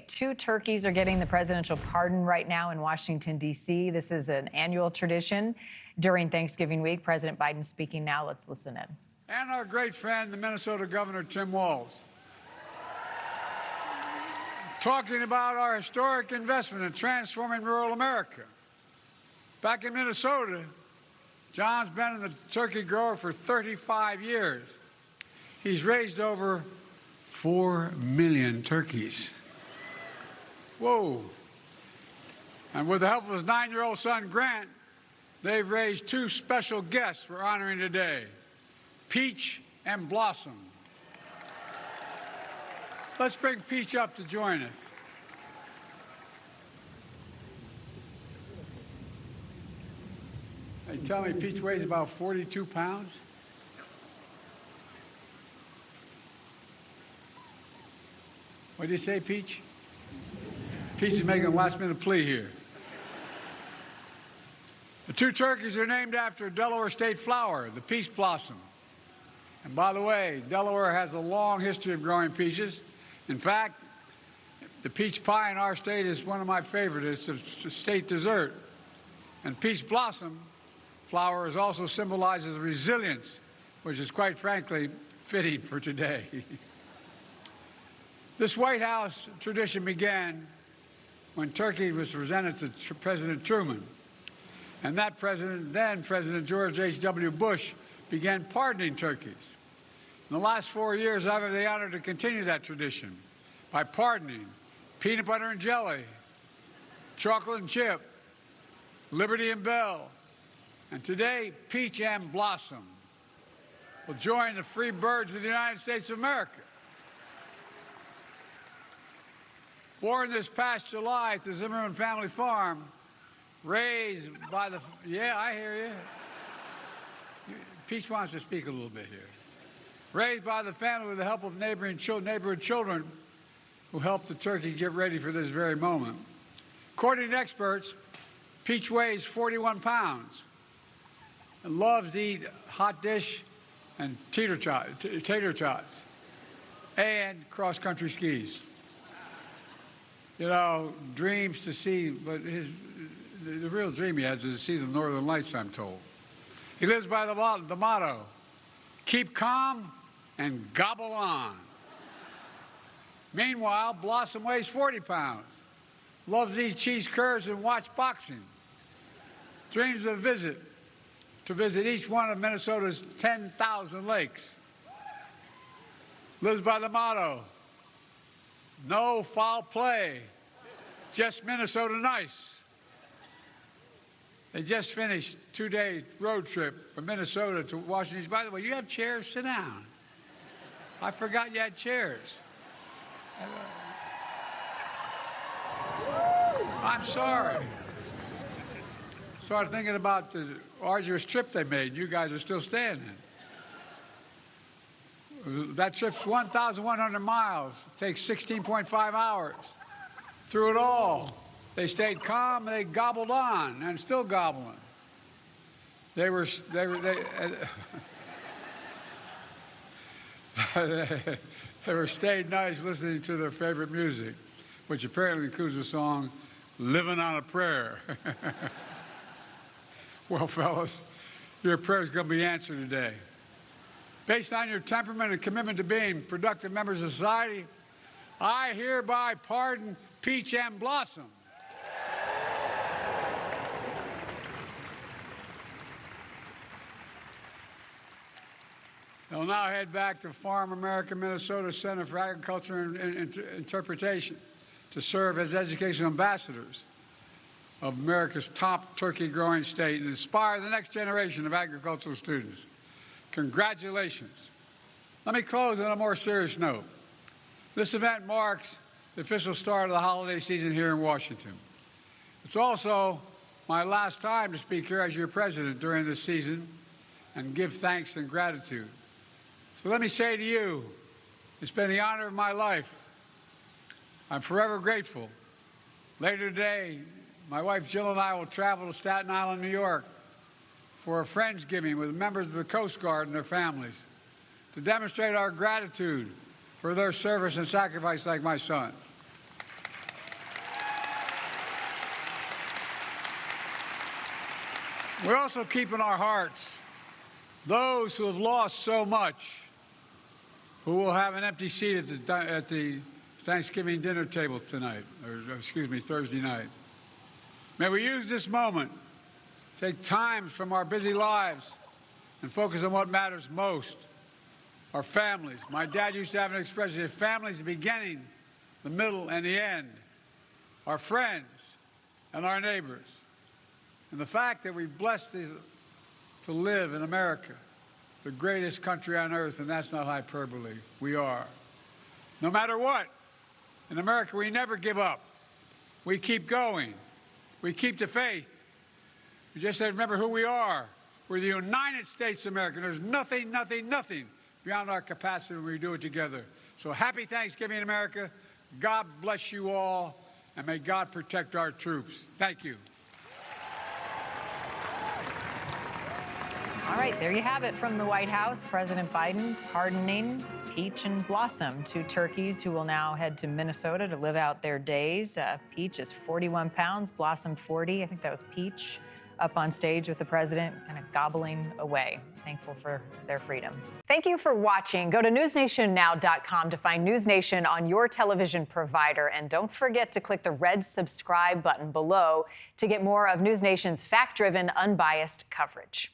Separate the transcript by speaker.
Speaker 1: Okay, 2 turkeys are getting the presidential pardon right now in Washington, D.C. This is an annual tradition during Thanksgiving week. President Biden speaking now. Let's listen in.
Speaker 2: And our great friend, the Minnesota Governor, Tim Walz, talking about our historic investment in transforming rural America. Back in Minnesota, John's been in the turkey grower for 35 years. He's raised over 4 million turkeys. Whoa. And with the help of his 9-year-old son, Grant, they've raised 2 special guests we're honoring today, Peach and Blossom. Let's bring Peach up to join us. They tell me Peach weighs about 42 pounds. What did you say, Peach? Peach is making a last-minute plea here. The 2 turkeys are named after a Delaware state flower, the peach blossom. And by the way, Delaware has a long history of growing peaches. In fact, the peach pie in our state is one of my favorites. It's a state dessert. And peach blossom flower is also symbolizes resilience, which is quite frankly fitting for today. This White House tradition began when turkey was presented to President Truman. And that president, then President George H.W. Bush, began pardoning turkeys. In the last 4 years, I've had the honor to continue that tradition by pardoning peanut butter and jelly, chocolate and chip, Liberty and Bell, and today, Peach and Blossom will join the free birds of the United States of America. Born this past July at the Zimmerman family farm, raised by the, yeah, I hear you. Peach wants to speak a little bit here. Raised by the family with the help of neighborhood children who helped the turkey get ready for this very moment. According to experts, Peach weighs 41 pounds and loves to eat hot dish and tater tots and cross-country skis. You know, dreams to see, but the real dream he has is to see the Northern Lights, I'm told. He lives by the motto, keep calm and gobble on. Meanwhile, Blossom weighs 40 pounds, loves to eat cheese curds and watch boxing, dreams of to visit each one of Minnesota's 10,000 lakes. Lives by the motto, no foul play, just Minnesota nice. They just finished a 2-day road trip from Minnesota to Washington. By the way, you have chairs? Sit down. I forgot you had chairs. I'm sorry. Started thinking about the arduous trip they made. You guys are still standing. That trip's 1,100 miles. It takes 16.5 hours. Through it all, they stayed calm and they gobbled on and still gobbling. They stayed nice listening to their favorite music, which apparently includes the song Living on a Prayer. Well, fellas, your prayer is going to be answered today. Based on your temperament and commitment to being productive members of society, I hereby pardon Peach and Blossom. They'll now head back to Farm America, Minnesota Center for Agriculture and Interpretation to serve as educational ambassadors of America's top turkey-growing state and inspire the next generation of agricultural students. Congratulations. Let me close on a more serious note. This event marks the official start of the holiday season here in Washington. It's also my last time to speak here as your president during this season and give thanks and gratitude. So let me say to you, it's been the honor of my life. I'm forever grateful. Later today, my wife Jill and I will travel to Staten Island, New York for a Friendsgiving with members of the Coast Guard and their families to demonstrate our gratitude for their service and sacrifice like my son. We also keep in our hearts those who have lost so much, who will have an empty seat at the Thanksgiving dinner table tonight, or excuse me, Thursday night. May we use this moment, take time from our busy lives, and focus on what matters most, our families. My dad used to have an expression: family's the beginning, the middle, and the end. Our friends and our neighbors. And the fact that we're blessed to live in America, the greatest country on earth, and that's not hyperbole. We are. No matter what, in America, we never give up. We keep going. We keep the faith. We just say, remember who we are. We're the United States of America. There's nothing beyond our capacity when we do it together. So happy Thanksgiving, America. God bless you all, and may God protect our troops. Thank you.
Speaker 1: All right, there you have it from the White House. President Biden pardoning Peach and Blossom, two turkeys who will now head to Minnesota to live out their days. Peach is 41 pounds, Blossom 40. I think that was Peach up on stage with the president, kind of gobbling away. Thankful for their freedom. Thank you for watching. Go to newsnationnow.com to find NewsNation on your television provider. And don't forget to click the red subscribe button below to get more of NewsNation's fact-driven, unbiased coverage.